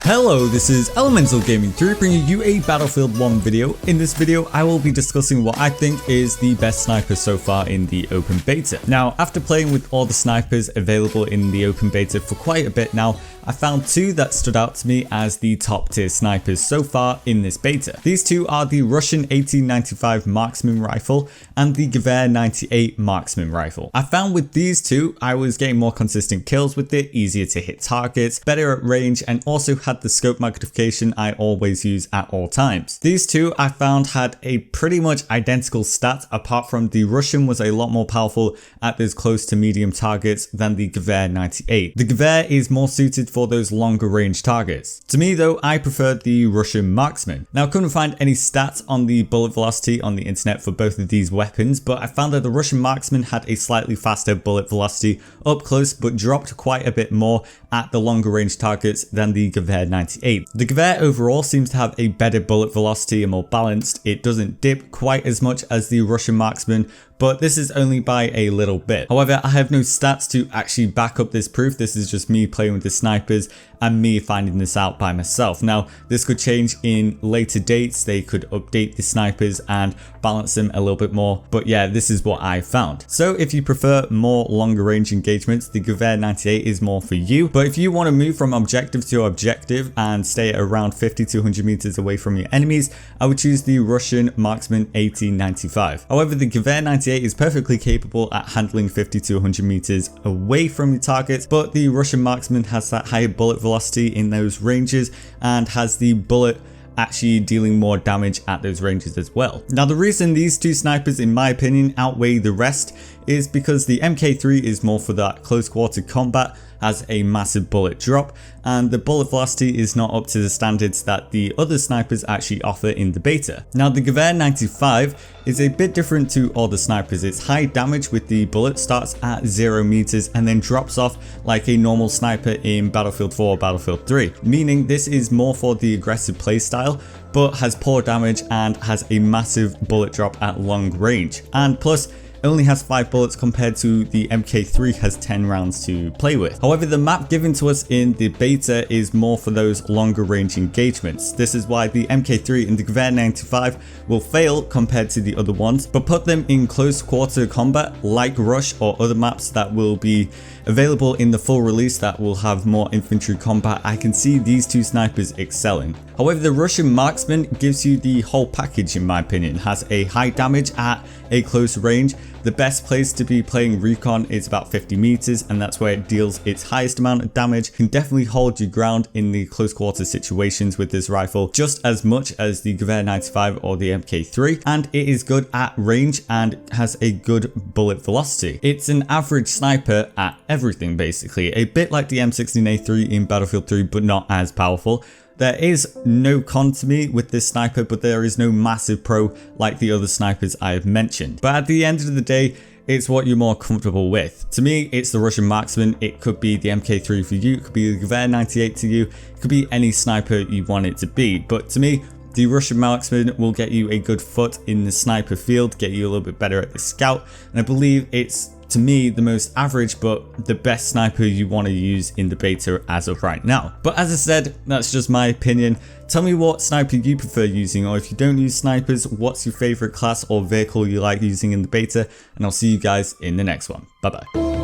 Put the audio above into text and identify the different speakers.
Speaker 1: Hello, this is Elemental Gaming 3 bringing you a Battlefield 1 video. In this video, I will be discussing what I think is the best sniper so far in the open beta. Now, after playing with all the snipers available in the open beta for quite a bit now, I found two that stood out to me as the top tier snipers so far in this beta. These two are the Russian 1895 marksman rifle and the Gewehr 98 marksman rifle. I found with these two, I was getting more consistent kills with it, easier to hit targets, better at range, and also had the scope magnification I always use at all times. These two I found had a pretty much identical stat, apart from the Russian was a lot more powerful at those close to medium targets than the Gewehr 98. The Gewehr is more suited for those longer range targets. To me though, I preferred the Russian marksman. Now I couldn't find any stats on the bullet velocity on the internet for both of these weapons, but I found that the Russian marksman had a slightly faster bullet velocity up close, but dropped quite a bit more at the longer range targets than the Gewehr 98. The Gewehr overall seems to have a better bullet velocity and more balanced. It doesn't dip quite as much as the Russian marksman, but this is only by a little bit. However, I have no stats to actually back up this proof. This is just me playing with the snipers and me finding this out by myself. Now, this could change in later dates. They could update the snipers and balance them a little bit more. But yeah, this is what I found. So if you prefer more longer range engagements, the Gewehr 98 is more for you. But if you want to move from objective to objective and stay at around 50 to 100 meters away from your enemies, I would choose the Russian marksman 1895. However, the Gewehr 98 is perfectly capable at handling 50 to 100 meters away from your targets, but the Russian marksman has that higher bullet velocity in those ranges and has the bullet actually dealing more damage at those ranges as well. Now, the reason these two snipers, in my opinion, outweigh the rest is because the MK3 is more for that close quarter combat, has a massive bullet drop, and the bullet velocity is not up to the standards that the other snipers actually offer in the beta. Now, the Gewehr 95 is a bit different to all the snipers. It's high damage with the bullet, starts at 0 meters and then drops off like a normal sniper in Battlefield 4 or Battlefield 3, meaning this is more for the aggressive playstyle, but has poor damage and has a massive bullet drop at long range. And plus, only has 5 bullets compared to the MK3 has 10 rounds to play with. However, the map given to us in the beta is more for those longer range engagements. This is why the MK3 and the Gewehr 95 will fail compared to the other ones, but put them in close quarter combat like Rush or other maps that will be available in the full release that will have more infantry combat. I can see these two snipers excelling. However, the Russian marksman gives you the whole package in my opinion. Has a high damage at a close range. The best place to be playing recon is about 50 meters, and that's where it deals its highest amount of damage. Can definitely hold your ground in the close quarter situations with this rifle just as much as the Gewehr 95 or the MK3, and it is good at range and has a good bullet velocity. It's an average sniper at everything basically, a bit like the M16A3 in Battlefield 3 but not as powerful. There is no con to me with this sniper, but there is no massive pro like the other snipers I have mentioned. But at the end of the day, it's what you're more comfortable with. To me, it's the Russian marksman. It could be the MK3 for you, it could be the Gewehr 98 to you, it could be any sniper you want it to be. But to me, the Russian marksman will get you a good foot in the sniper field, get you a little bit better at the scout, and I believe it's, to me, the most average but the best sniper you want to use in the beta as of right now. But as I said, that's just my opinion. Tell me what sniper you prefer using, or if you don't use snipers, what's your favorite class or vehicle you like using in the beta, and I'll see you guys in the next one. Bye bye.